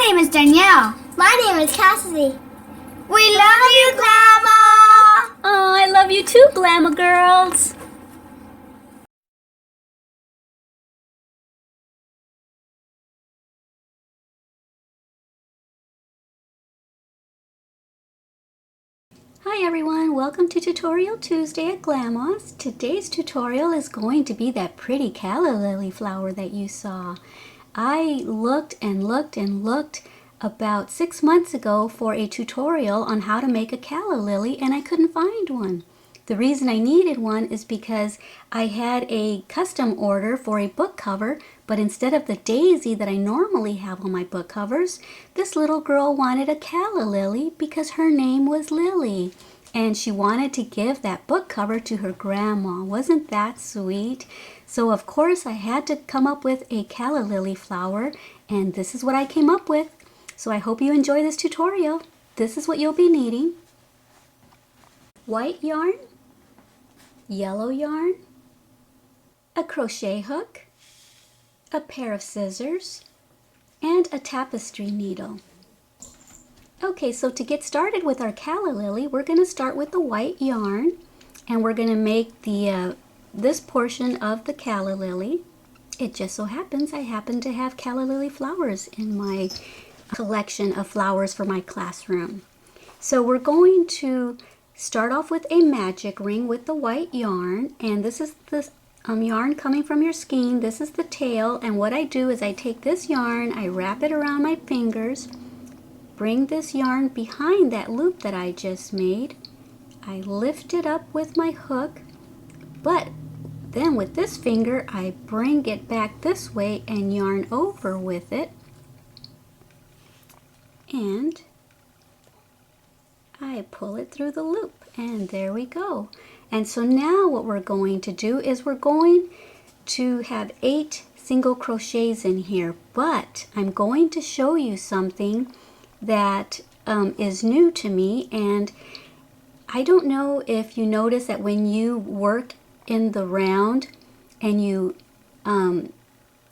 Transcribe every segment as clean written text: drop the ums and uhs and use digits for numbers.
name is Danielle. My name is Cassidy. We love you, Glama! Oh, I love you too, Glama girls. Hi everyone, welcome to Tutorial Tuesday at Glama's. Today's tutorial is going to be that pretty calla lily flower that you saw. I looked and looked and looked about 6 months ago for a tutorial on how to make a calla lily, and I couldn't find one. The reason I needed one is because I had a custom order for a book cover, but instead of the daisy that I normally have on my book covers, this little girl wanted a calla lily because her name was Lily. And she wanted to give that book cover to her grandma. Wasn't that sweet? So of course I had to come up with a calla lily flower, and this is what I came up with. So I hope you enjoy this tutorial. This is what you'll be needing. White yarn, yellow yarn, a crochet hook, a pair of scissors, and a tapestry needle. Okay, so to get started with our calla lily, we're going to start with the white yarn, and we're going to make the this portion of the calla lily. It just so happens I happen to have calla lily flowers in my collection of flowers for my classroom. So we're going to start off with a magic ring with the white yarn, and this is the yarn coming from your skein. This is the tail, and what I do is I take this yarn, I wrap it around my fingers, bring this yarn behind that loop that I just made. I lift it up with my hook, but then with this finger I bring it back this way and yarn over with it, and I pull it through the loop, and there we go. And so now what we're going to do is we're going to have 8 single crochets in here, but I'm going to show you something that is new to me, and I don't know if you notice that when you work in the round and you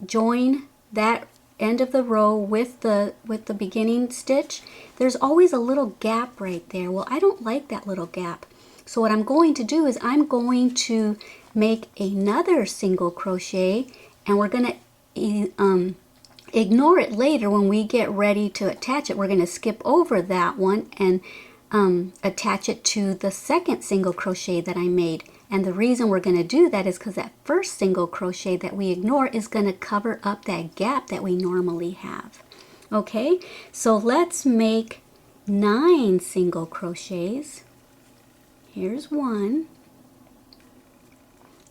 join that end of the row with the beginning stitch, there's always a little gap right there. Well, I don't like that little gap. So what I'm going to do is I'm going to make another single crochet, and we're going to ignore it later when we get ready to attach it. We're going to skip over that one and attach it to the second single crochet that I made. And the reason we're going to do that is because that first single crochet that we ignore is going to cover up that gap that we normally have. Okay, so let's make 9 single crochets. Here's one,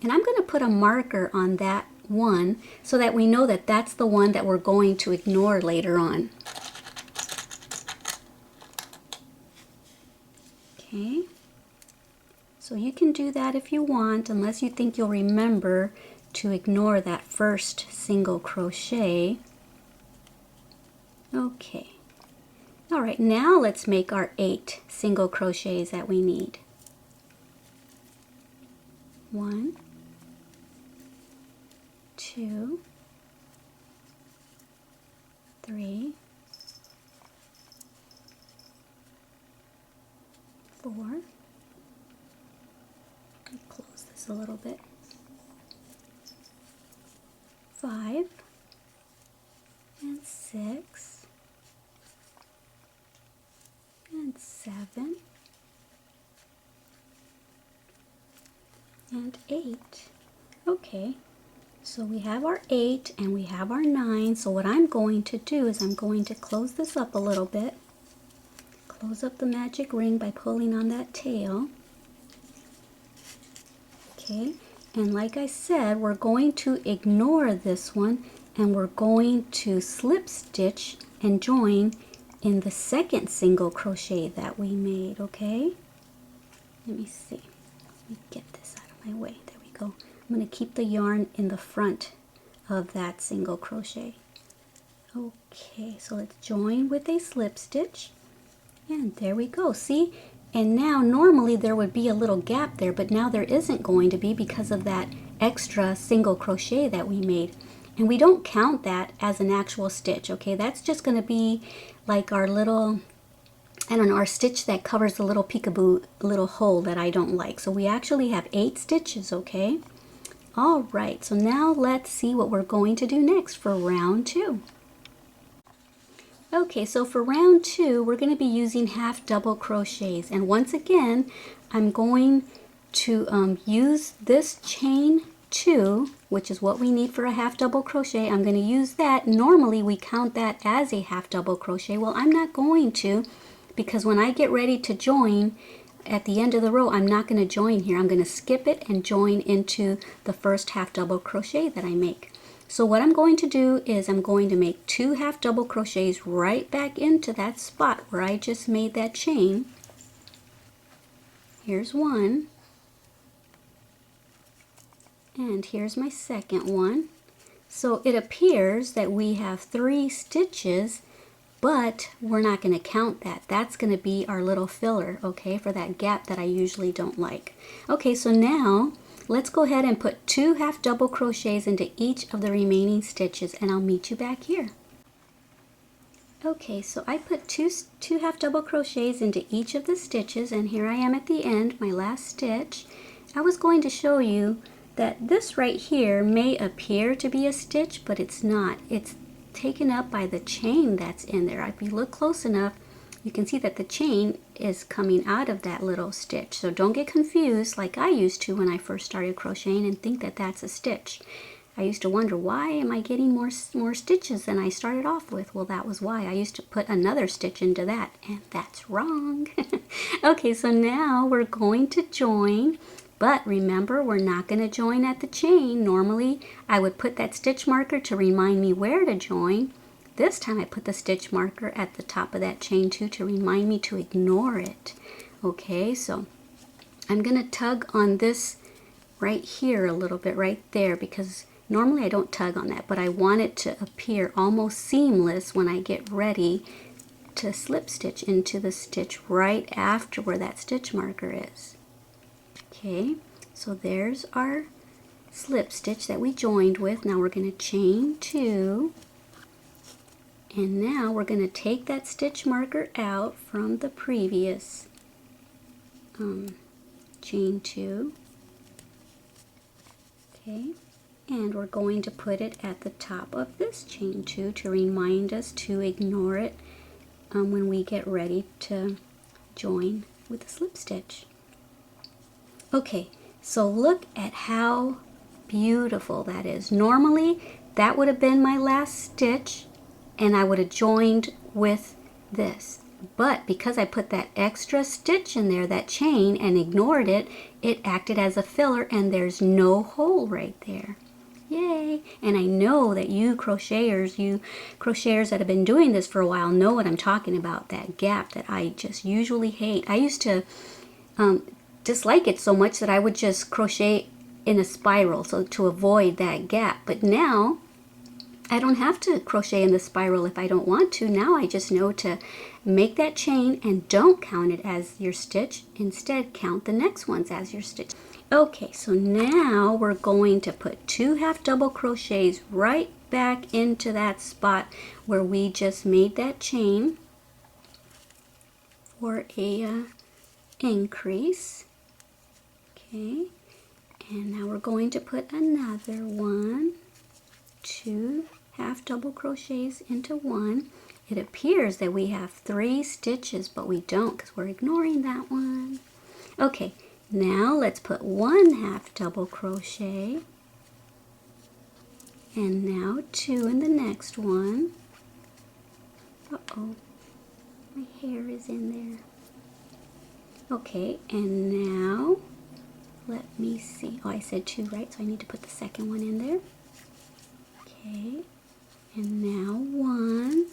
and I'm going to put a marker on that one so that we know that that's the one that we're going to ignore later on. Okay, so you can do that if you want, unless you think you'll remember to ignore that first single crochet. Okay, all right, now let's make our 8 single crochets that we need. 1, 2, 3, 4. Let me close this a little bit. 5 and 6 and 7 and 8. Okay, so we have our 8 and we have our 9. So what I'm going to do is I'm going to close this up a little bit. Close up the magic ring by pulling on that tail. Okay, and like I said, we're going to ignore this one, and we're going to slip stitch and join in the second single crochet that we made. Okay, let me see. Let me get this out of my way. There we go. I'm going to keep the yarn in the front of that single crochet. Okay, so let's join with a slip stitch, and there we go. See, and now normally there would be a little gap there, but now there isn't going to be because of that extra single crochet that we made. And we don't count that as an actual stitch, okay? That's just going to be like our little, I don't know, our stitch that covers the little peekaboo little hole that I don't like. So we actually have 8 stitches, okay? All right, so now let's see what we're going to do next for round 2. Okay, so for round 2, we're going to be using half double crochets. And once again, I'm going to use this chain 2, which is what we need for a half double crochet. I'm going to use that. Normally we count that as a half double crochet. Well, I'm not going to, because when I get ready to join at the end of the row, I'm not going to join here. I'm going to skip it and join into the first half double crochet that I make. So what I'm going to do is I'm going to make 2 half double crochets right back into that spot where I just made that chain. Here's one. And here's my second one. So it appears that we have 3 stitches, but we're not going to count that. That's going to be our little filler, okay, for that gap that I usually don't like. Okay, so now let's go ahead and put 2 half double crochets into each of the remaining stitches, and I'll meet you back here. Okay, so I put two half double crochets into each of the stitches, and here I am at the end, my last stitch. I was going to show you that this right here may appear to be a stitch, but it's not. It's taken up by the chain that's in there. If you look close enough, you can see that the chain is coming out of that little stitch. So don't get confused like I used to when I first started crocheting and think that that's a stitch. I used to wonder, why am I getting more stitches than I started off with? Well, that was why. I used to put another stitch into that, and that's wrong. Okay, so now we're going to join, but remember, we're not going to join at the chain. Normally, I would put that stitch marker to remind me where to join. This time I put the stitch marker at the top of that chain 2 to remind me to ignore it. Okay, so I'm going to tug on this right here a little bit, right there, because normally I don't tug on that, but I want it to appear almost seamless when I get ready to slip stitch into the stitch right after where that stitch marker is. Okay, so there's our slip stitch that we joined with. Now we're going to chain 2. And now we're going to take that stitch marker out from the previous chain 2. Okay, and we're going to put it at the top of this chain 2 to remind us to ignore it when we get ready to join with the slip stitch. Okay, so look at how beautiful that is. Normally that would have been my last stitch, and I would have joined with this. But because I put that extra stitch in there, that chain, and ignored it, it acted as a filler, and there's no hole right there. Yay! And I know that you crocheters that have been doing this for a while know what I'm talking about, that gap that I just usually hate. I used to dislike it so much that I would just crochet in a spiral so to avoid that gap. But now I don't have to crochet in the spiral if I don't want to. Now I just know to make that chain and don't count it as your stitch. Instead, count the next ones as your stitch. Okay, so now we're going to put 2 half double crochets right back into that spot where we just made that chain for a increase. Okay, and now we're going to put another 1, 2 half double crochets into 1. It appears that we have 3 stitches, but we don't because we're ignoring that one. Okay, now let's put 1 half double crochet, and now 2 in the next one. Uh-oh, my hair is in there. Okay, and now let me see. Oh, I said 2, right? So I need to put the second one in there. Okay, and now 1,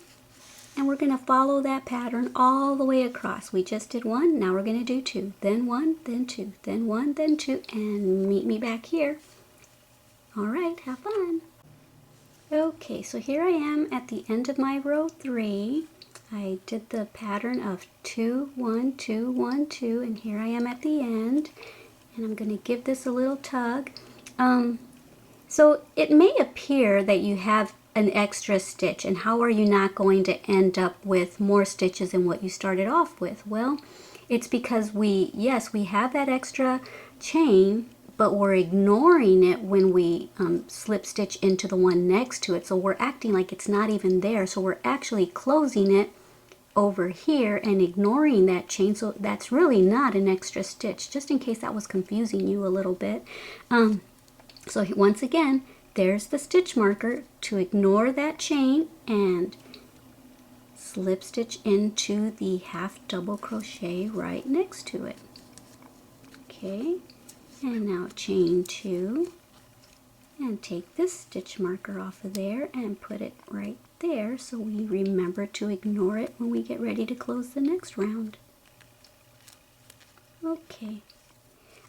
and we're going to follow that pattern all the way across. We just did 1, now we're going to do 2, then 1, then 2, then 1, then 2, and meet me back here. All right, have fun. Okay, so here I am at the end of my row 3. I did the pattern of 2, 1, 2, 1, 2, and here I am at the end, and I'm going to give this a little tug. So it may appear that you have an extra stitch, and how are you not going to end up with more stitches than what you started off with? Well, it's because yes, we have that extra chain, but we're ignoring it when we slip stitch into the one next to it. So we're acting like it's not even there. So we're actually closing it over here and ignoring that chain. So that's really not an extra stitch, just in case that was confusing you a little bit. So once again, there's the stitch marker to ignore that chain and slip stitch into the half double crochet right next to it. Okay, and now chain 2 and take this stitch marker off of there and put it right there so we remember to ignore it when we get ready to close the next round. Okay.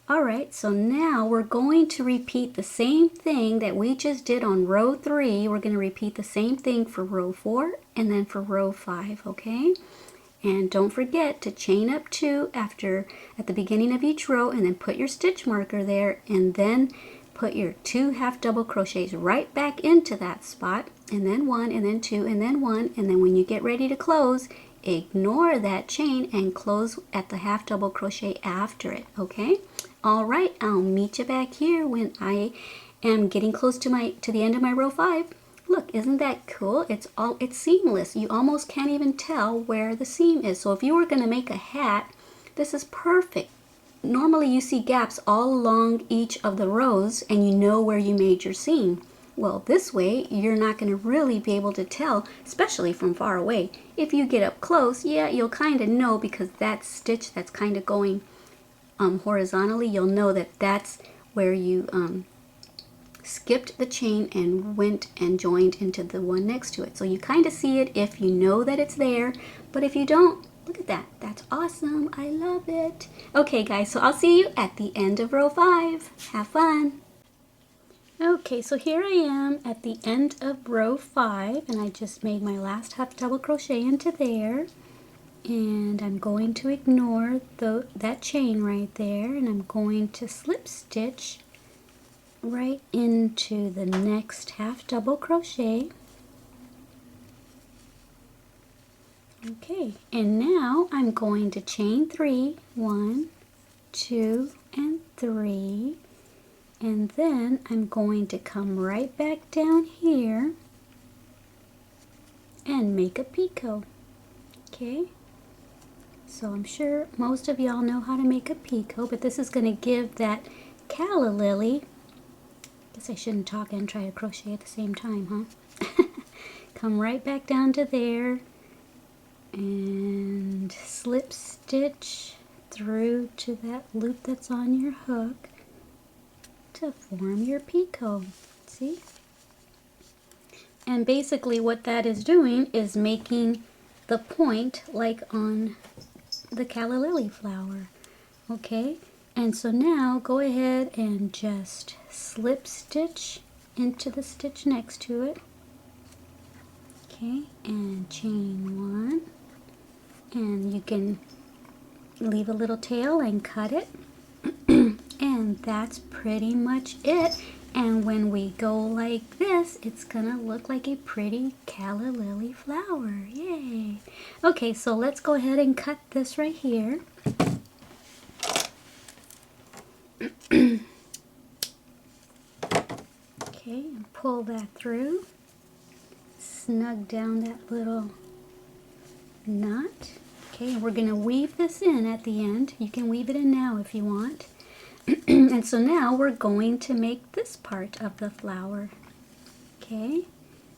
Alright, so now we're going to repeat the same thing that we just did on row 3. We're going to repeat the same thing for row 4 and then for row 5, okay? And don't forget to chain up 2 at the beginning of each row, and then put your stitch marker there, and then put your 2 half double crochets right back into that spot, and then 1 and then 2 and then 1, and then when you get ready to close, ignore that chain and close at the half double crochet after it, okay? All right, I'll meet you back here when I am getting close to the end of my row 5. Look, isn't that cool? It's seamless. You almost can't even tell where the seam is. So if you were going to make a hat, this is perfect. Normally you see gaps all along each of the rows and you know where you made your seam. Well, this way you're not going to really be able to tell, especially from far away. If you get up close, yeah, you'll kind of know, because that stitch that's kind of going horizontally, you'll know that that's where you skipped the chain and went and joined into the one next to it. So you kind of see it if you know that it's there, but if you don't, look at that. That's awesome. I love it. Okay guys, so I'll see you at the end of row 5. Have fun. Okay, so here I am at the end of row 5, and I just made my last half double crochet into there. And I'm going to ignore that chain right there, and I'm going to slip stitch right into the next half double crochet. Okay, and now I'm going to chain 3, 1, 2, and 3, and then I'm going to come right back down here and make a picot. Okay. So I'm sure most of y'all know how to make a picot, but this is going to give that calla lily. Guess I shouldn't talk and try to crochet at the same time, huh? Come right back down to there and slip stitch through to that loop that's on your hook to form your picot. See? And basically what that is doing is making the point like on the calla lily flower. Okay, and so now go ahead and just slip stitch into the stitch next to it. Okay, and chain 1, and you can leave a little tail and cut it. And that's pretty much it. And when we go like this, it's gonna look like a pretty calla lily flower. Yay! Okay, so let's go ahead and cut this right here. Okay, and pull that through. Snug down that little knot. Okay, and we're gonna weave this in at the end. You can weave it in now if you want. And so now we're going to make this part of the flower. Okay,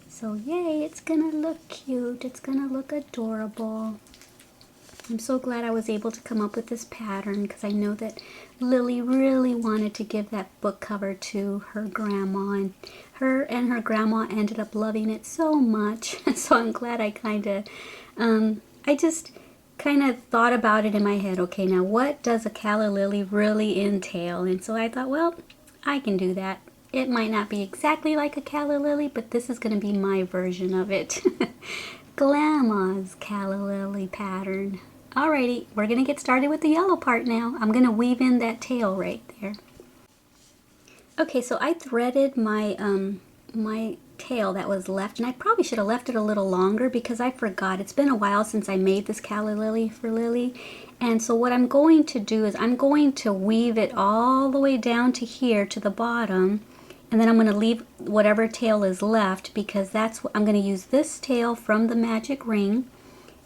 so yay, it's gonna look cute, it's gonna look adorable. I'm so glad I was able to come up with this pattern, because I know that Lily really wanted to give that book cover to her grandma, and her grandma ended up loving it so much. So I'm glad I just kind of thought about it in my head. Okay, now what does a calla lily really entail? And so I thought, well, I can do that. It might not be exactly like a calla lily, but this is going to be my version of it. Glama's calla lily pattern. Alrighty, we're going to get started with the yellow part now. I'm going to weave in that tail right there. Okay, so I threaded my my tail that was left, and I probably should have left it a little longer because I forgot. It's been a while since I made this calla lily for Lily. And so what I'm going to do is I'm going to weave it all the way down to here to the bottom, and then I'm going to leave whatever tail is left because that's what I'm going to use, this tail from the magic ring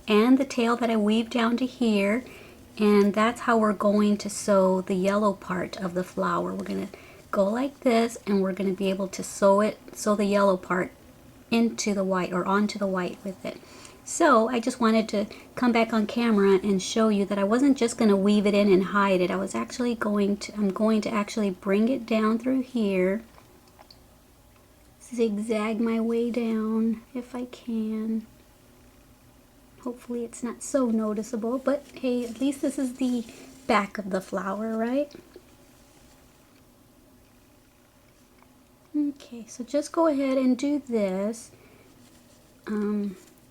and the tail that I weaved down to here, and that's how we're going to sew the yellow part of the flower. We're going to go like this, and we're going to be able to sew the yellow part into the white or onto the white with it. So I just wanted to come back on camera and show you that I wasn't just going to weave it in and hide it. I was actually I'm going to actually bring it down through here, zigzag my way down if I can. Hopefully it's not so noticeable, but hey, at least this is the back of the flower, right? Okay, so just go ahead and do this.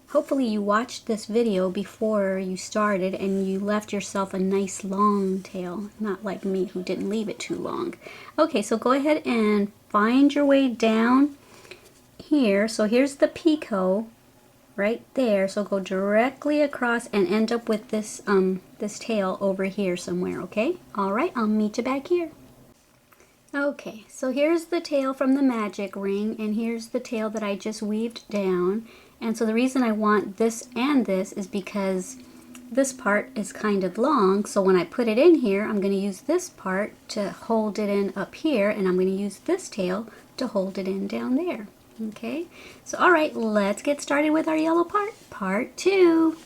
Hopefully you watched this video before you started and you left yourself a nice long tail, not like me who didn't leave it too long. Okay, so go ahead and find your way down here. So here's the picot right there. So go directly across and end up with this this tail over here somewhere, okay? All right, I'll meet you back here. Okay, so here's the tail from the magic ring, and here's the tail that I just weaved down. And so the reason I want this and this is because this part is kind of long, so when I put it in here, I'm going to use this part to hold it in up here, and I'm going to use this tail to hold it in down there. Okay, so all right, let's get started with our yellow part, part 2.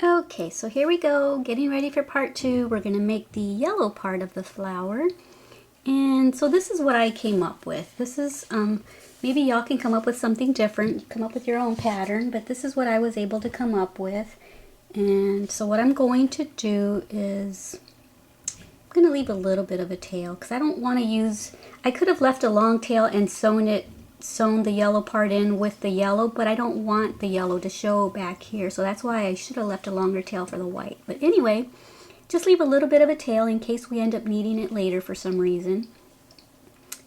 Okay, so here we go, getting ready for part 2. We're going to make the yellow part of the flower. And so this is what I came up with. This is, maybe y'all can come up with something different, come up with your own pattern, but this is what I was able to come up with. And so what I'm going to do is, I'm going to leave a little bit of a tail, because I don't want to use, I could have left a long tail and sewn the yellow part in with the yellow, but I don't want the yellow to show back here, so that's why I should have left a longer tail for the white. But anyway, just leave a little bit of a tail in case we end up needing it later for some reason.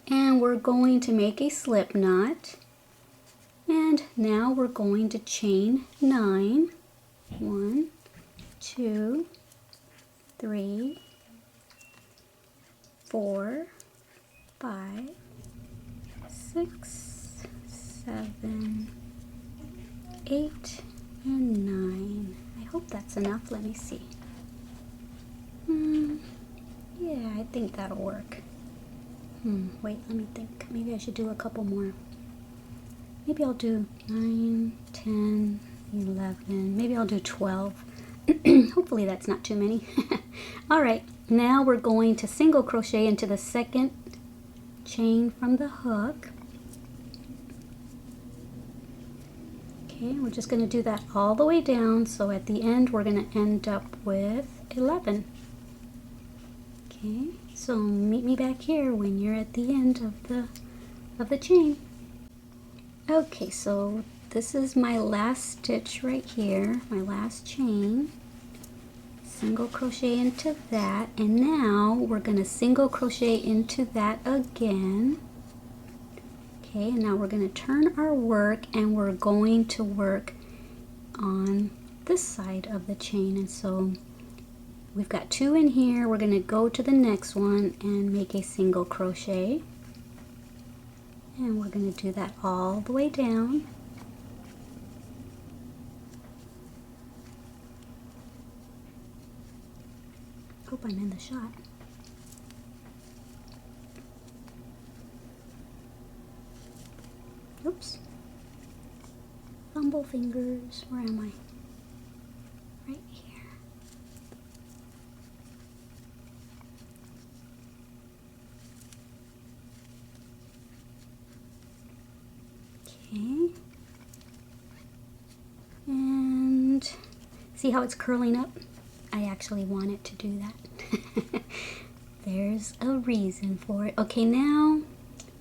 And we're going to make a slip knot. And now we're going to chain 9. 1, 2, 3, 4, 5, 6, 7, 8, and 9. I hope that's enough. Let me see. Yeah, I think that'll work. Wait, let me think. Maybe I should do a couple more. Maybe I'll do 9, 10, 11. Maybe I'll do 12. Hopefully that's not too many. Alright, now we're going to single crochet into the second chain from the hook. Okay, we're just going to do that all the way down, so at the end we're going to end up with 11. Okay, so meet me back here when you're at the end of the chain. Okay, so this is my last stitch right here, my last chain. Single crochet into that, and now we're going to single crochet into that again. Okay, and now we're going to turn our work, and we're going to work on this side of the chain. And so we've got 2 in here. We're going to go to the next one and make a single crochet, and we're going to do that all the way down. Hope I'm in the shot. Oops. Fumble fingers. Where am I? Right here. Okay. And see how it's curling up? I actually want it to do that. There's a reason for it. Okay, now I'm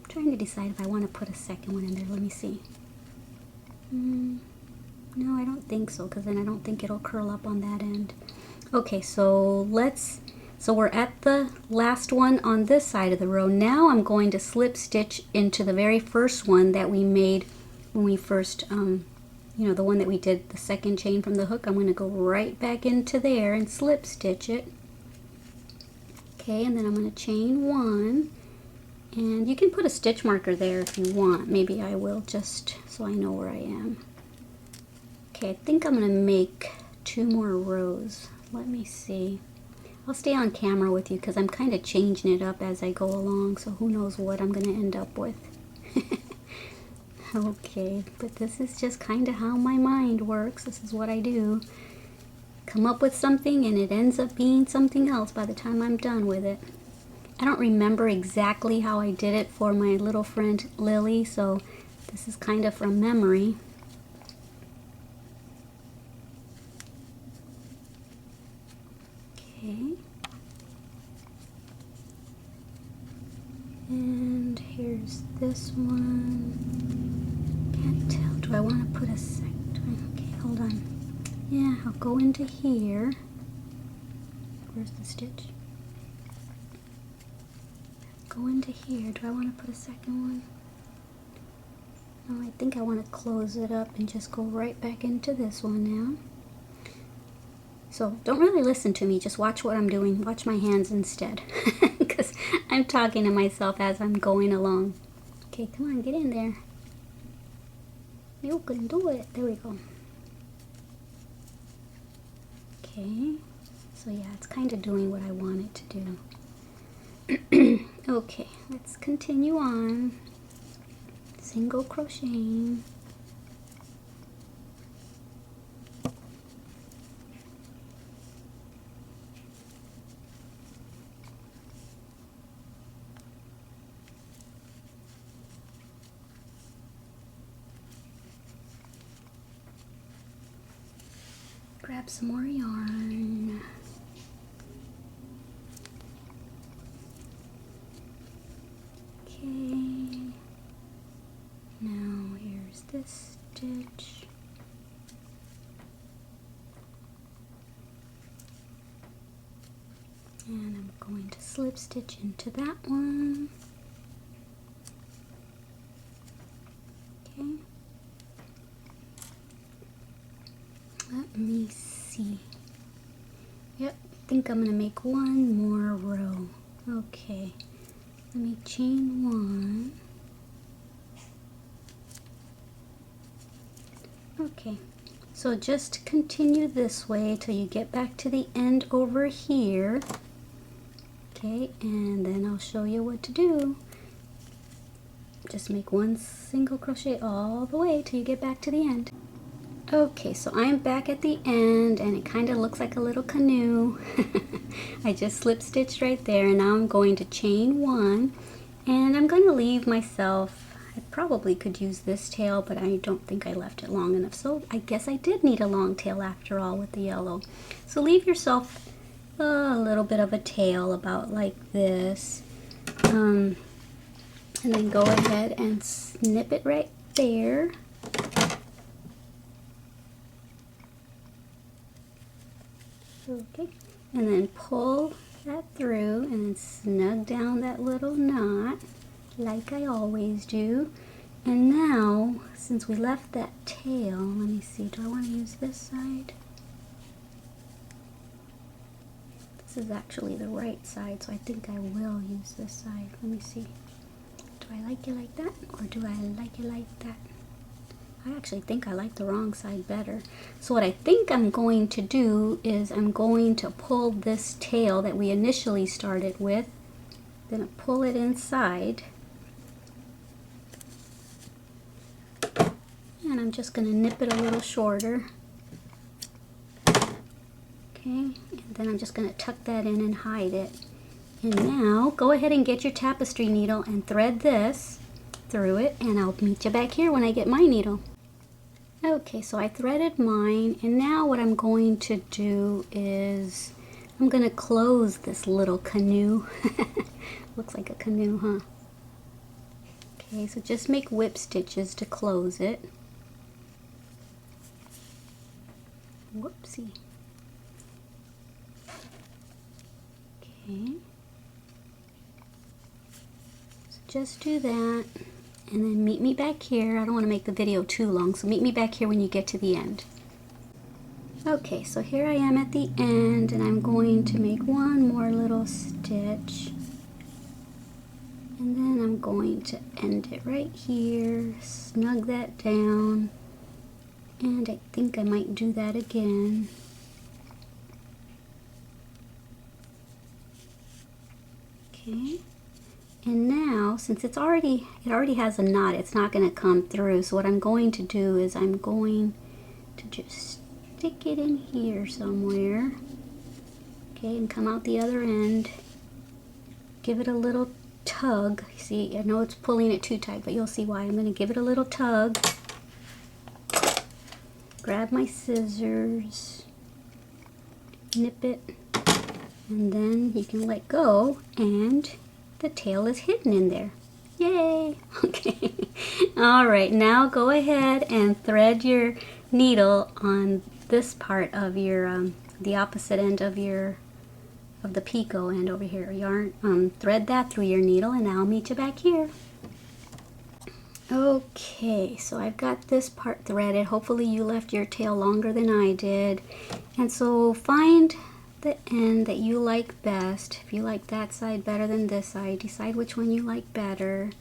trying to decide if I want to put a second one in there. Let me see. No, I don't think so, because then I don't think it'll curl up on that end. Okay, so let's So we're at the last one on this side of the row. Now I'm going to slip stitch into the very first one that we made when we first, you know, the one that we did the second chain from the hook. I'm going to go right back into there and slip stitch it. Okay, and then I'm going to chain one. And you can put a stitch marker there if you want. Maybe I will, just so I know where I am. Okay, I think I'm going to make 2 more rows. Let me see. I'll stay on camera with you because I'm kind of changing it up as I go along, so who knows what I'm going to end up with. Okay, but this is just kind of how my mind works. This is what I do. Come up with something and it ends up being something else by the time I'm done with it. I don't remember exactly how I did it for my little friend Lily, so this is kind of from memory. Okay. And here's this one. Can't tell. Do I want to put a second? Okay, hold on. Yeah, I'll go into here. Where's the stitch? Go into here. Do I want to put a second one? No, I think I want to close it up and just go right back into this one now. So don't really listen to me, just watch what I'm doing. Watch my hands instead, because I'm talking to myself as I'm going along. Okay, come on, get in there. You can do it. There we go. Okay, so yeah, it's kind of doing what I want it to do. Okay, let's continue on. Single crocheting. Grab some more yarn. Okay. Now here's this stitch. And I'm going to slip stitch into that one. Okay. Let me see. Yep, I think I'm going to make 1 more row. Okay, let me chain 1. Okay, so just continue this way till you get back to the end over here. Okay, and then I'll show you what to do. Just make 1 single crochet all the way till you get back to the end. Okay, so I'm back at the end and it kind of looks like a little canoe. I just slip stitched right there, and now I'm going to chain 1, and I'm going to leave myself, I probably could use this tail, but I don't think I left it long enough, so I guess I did need a long tail after all with the yellow. So leave yourself a little bit of a tail about like this, and then go ahead and snip it right there. Okay, and then pull that through and then snug down that little knot like I always do. And now, since we left that tail, let me see, do I want to use this side? This is actually the right side, so I think I will use this side. Let me see. Do I like it like that, or do I like it like that? I actually think I like the wrong side better. So what I think I'm going to do is I'm going to pull this tail that we initially started with, then pull it inside, and I'm just going to nip it a little shorter. Okay, and then I'm just going to tuck that in and hide it. And now go ahead and get your tapestry needle and thread this through it, and I'll meet you back here when I get my needle. Okay, so I threaded mine, and now what I'm going to do is I'm going to close this little canoe. Looks like a canoe, huh? Okay, so just make whip stitches to close it. Whoopsie. Okay. So just do that, and then meet me back here. I don't want to make the video too long, so meet me back here when you get to the end. Okay, so here I am at the end, and I'm going to make one more little stitch. And then I'm going to end it right here, snug that down, and I think I might do that again. Okay, and now since it already has a knot, it's not going to come through. So what I'm going to do is I'm going to just stick it in here somewhere. Okay, and come out the other end. Give it a little tug. See, I know it's pulling it too tight, but you'll see why. I'm going to give it a little tug. Grab my scissors, nip it, and then you can let go, and the tail is hidden in there. Yay! Okay. All right, now go ahead and thread your needle on this part of your the opposite end of the picot end over here. Yarn, thread that through your needle, and I'll meet you back here. Okay, so I've got this part threaded. Hopefully you left your tail longer than I did. And so find the end that you like best. If you like that side better than this side, decide which one you like better.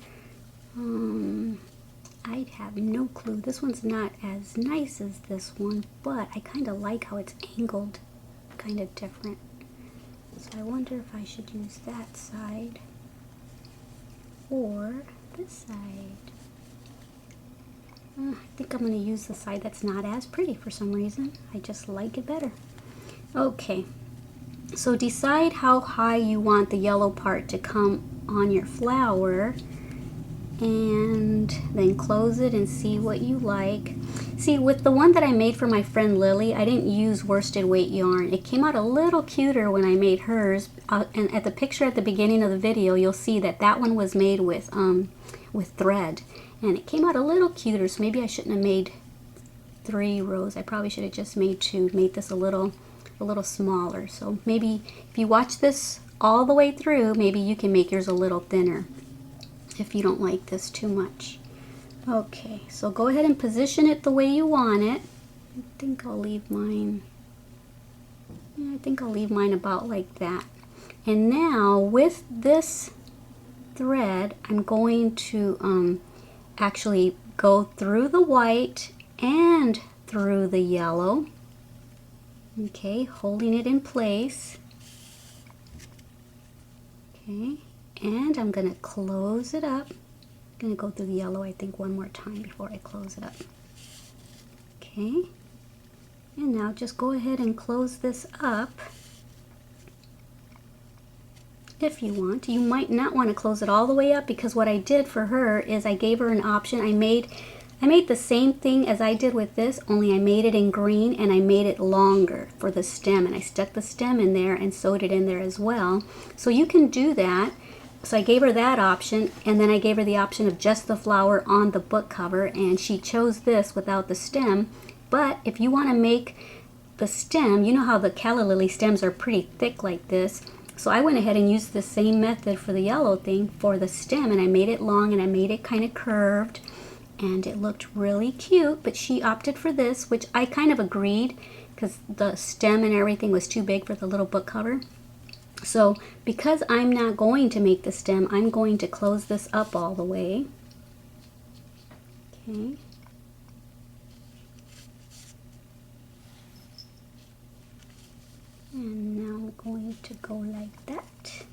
I have no clue. This one's not as nice as this one, but I kind of like how it's angled, kind of different. So I wonder if I should use that side or this side. I think I'm going to use the side that's not as pretty for some reason. I just like it better. Okay, so decide how high you want the yellow part to come on your flower, and then close it and see what you like. See, with the one that I made for my friend Lily, I didn't use worsted weight yarn. It came out a little cuter when I made hers, and at the picture at the beginning of the video, you'll see that that one was made with thread, and it came out a little cuter. So maybe I shouldn't have made 3 rows. I probably should have just made 2. Made this a little smaller. So maybe if you watch this all the way through, maybe you can make yours a little thinner if you don't like this too much. Okay, so go ahead and position it the way you want it. I think I'll leave mine, I think I'll leave mine about like that. And now with this thread, I'm going to actually go through the white and through the yellow. Okay, holding it in place. Okay, and I'm going to close it up. I'm going to go through the yellow, I think, one more time before I close it up. Okay, and now just go ahead and close this up. If you want, you might not want to close it all the way up, because what I did for her is I gave her an option. I made the same thing as I did with this, only I made it in green and I made it longer for the stem, and I stuck the stem in there and sewed it in there as well. So you can do that. So I gave her that option, and then I gave her the option of just the flower on the book cover, and she chose this without the stem. But if you want to make the stem, you know how the calla lily stems are pretty thick like this. So I went ahead and used the same method for the yellow thing for the stem, and I made it long and I made it kind of curved, and it looked really cute. But she opted for this, which I kind of agreed, because the stem and everything was too big for the little book cover. So because I'm not going to make the stem, I'm going to close this up all the way. Okay. And now I'm going to go like that.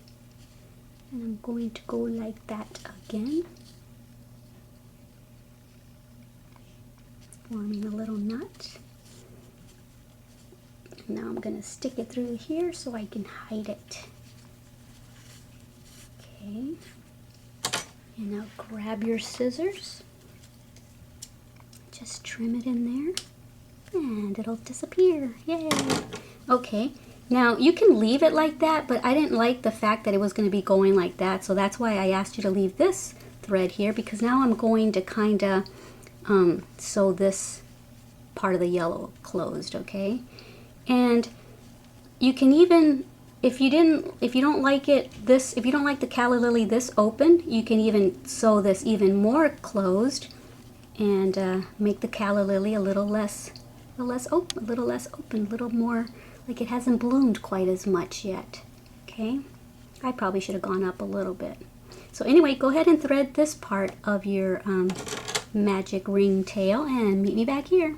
And I'm going to go like that again. Forming a little knot. Now I'm going to stick it through here so I can hide it. Okay. And now grab your scissors. Just trim it in there. And it'll disappear. Yay! Okay. Now you can leave it like that, but I didn't like the fact that it was going to be going like that. So that's why I asked you to leave this thread here, because now I'm going to kind of sew this part of the yellow closed, okay? And you can even if you don't like if you don't like the calla lily this open, you can even sew this even more closed and make the calla lily a little less open, a little more like it hasn't bloomed quite as much yet. Okay, I probably should have gone up a little bit. So anyway, go ahead and thread this part of your magic ring tail and meet me back here.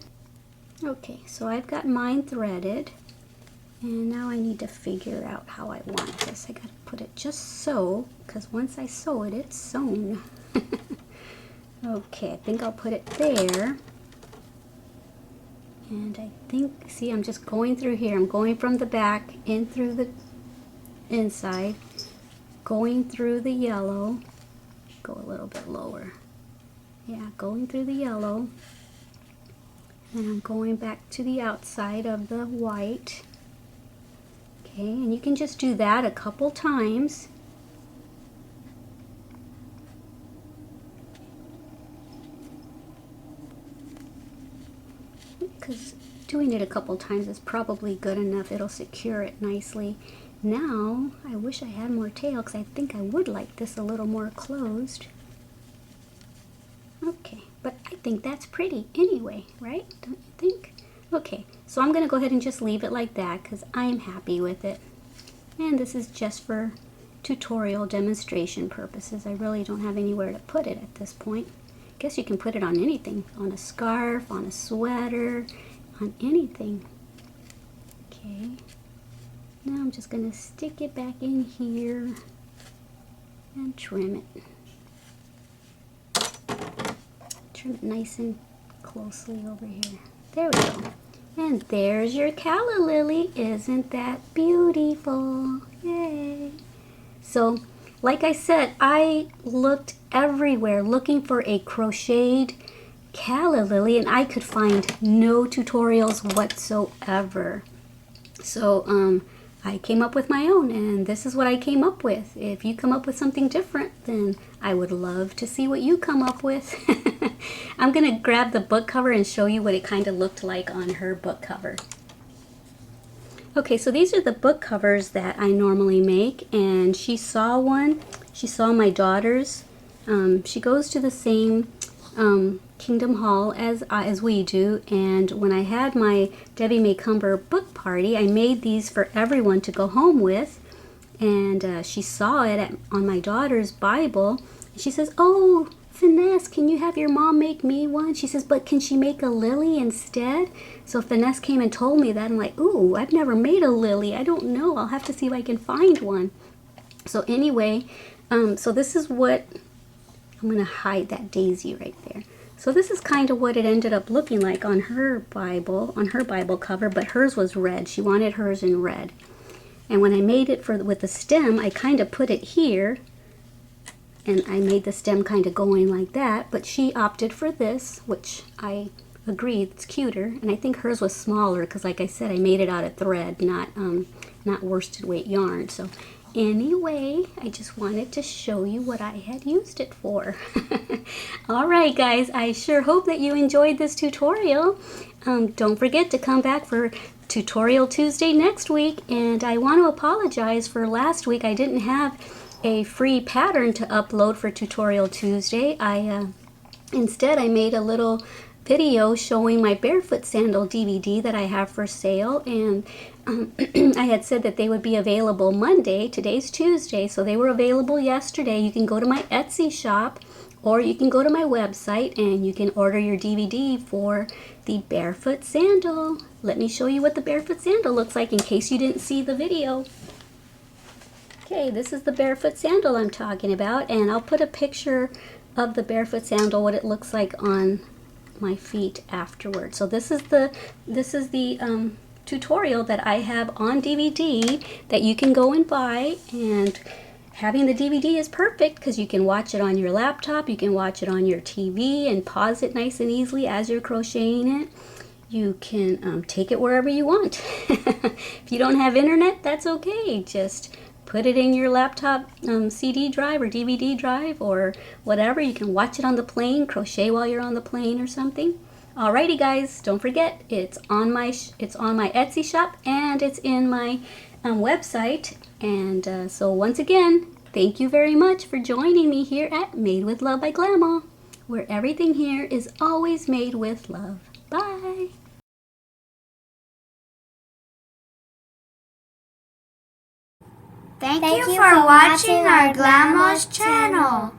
Okay, so I've got mine threaded, and now I need to figure out how I want this. I gotta put it just so, because once I sew it, it's sewn. Okay, I think I'll put it there. And I think, see, I'm just going through here. I'm going from the back in through the inside, going through the yellow, go a little bit lower. Yeah, going through the yellow, and I'm going back to the outside of the white. Okay, and you can just do that a couple times. Because doing it a couple times is probably good enough. It'll secure it nicely. Now, I wish I had more tail because I think I would like this a little more closed. Okay, but I think that's pretty anyway, right? Don't you think? Okay, so I'm going to go ahead and just leave it like that because I'm happy with it. And this is just for tutorial demonstration purposes. I really don't have anywhere to put it at this point. I guess you can put it on anything, on a scarf, on a sweater, on anything. Okay, now I'm just going to stick it back in here and trim it. Trim it nice and closely over here. There we go. And there's your calla lily. Isn't that beautiful? Yay! So, like I said, I looked everywhere looking for a crocheted calla lily, and I could find no tutorials whatsoever. So I came up with my own, and this is what I came up with. If you come up with something different, then I would love to see what you come up with. I'm gonna grab the book cover and show you what it kind of looked like on her book cover. Okay, so these are the book covers that I normally make, and she saw one. She saw my daughter's. She goes to the same Kingdom Hall as we do, and when I had my Debbie Maycumber book party, I made these for everyone to go home with, and she saw it on my daughter's Bible. She says, "Oh, Finesse, can you have your mom make me one?" She says, "But can she make a lily instead?" So Finesse came and told me that. I'm like, "Ooh, I've never made a lily. I don't know. I'll have to see if I can find one." So anyway, so this is what, I'm going to hide that daisy right there. So this is kind of what it ended up looking like on her Bible cover, but hers was red. She wanted hers in red. And when I made it with the stem, I kind of put it here, and I made the stem kind of going like that, but she opted for this, which I agreed, it's cuter, and I think hers was smaller because, like I said, I made it out of thread, not worsted weight yarn. So anyway, I just wanted to show you what I had used it for. Alright guys, I sure hope that you enjoyed this tutorial. Don't forget to come back for Tutorial Tuesday next week, and I want to apologize for last week. I didn't have a free pattern to upload for Tutorial Tuesday. Instead I made a little video showing my barefoot sandal DVD that I have for sale, and I had said that they would be available Monday. Today's Tuesday, so they were available yesterday. You can go to my Etsy shop, or you can go to my website and you can order your DVD for the barefoot sandal. Let me show you what the barefoot sandal looks like in case you didn't see the video. Okay, this is the barefoot sandal I'm talking about, and I'll put a picture of the barefoot sandal, what it looks like on my feet afterwards. So this is the tutorial that I have on DVD that you can go and buy, and having the DVD is perfect because you can watch it on your laptop, you can watch it on your TV and pause it nice and easily as you're crocheting it. You can take it wherever you want. If you don't have internet, that's okay. Just put it in your laptop CD drive or DVD drive or whatever. You can watch it on the plane, crochet while you're on the plane or something. Alrighty guys, don't forget, it's on my Etsy shop, and it's in my website. And so once again, thank you very much for joining me here at Made with Love by Glama, where everything here is always made with love. Bye! Thank you for watching our Glama's channel.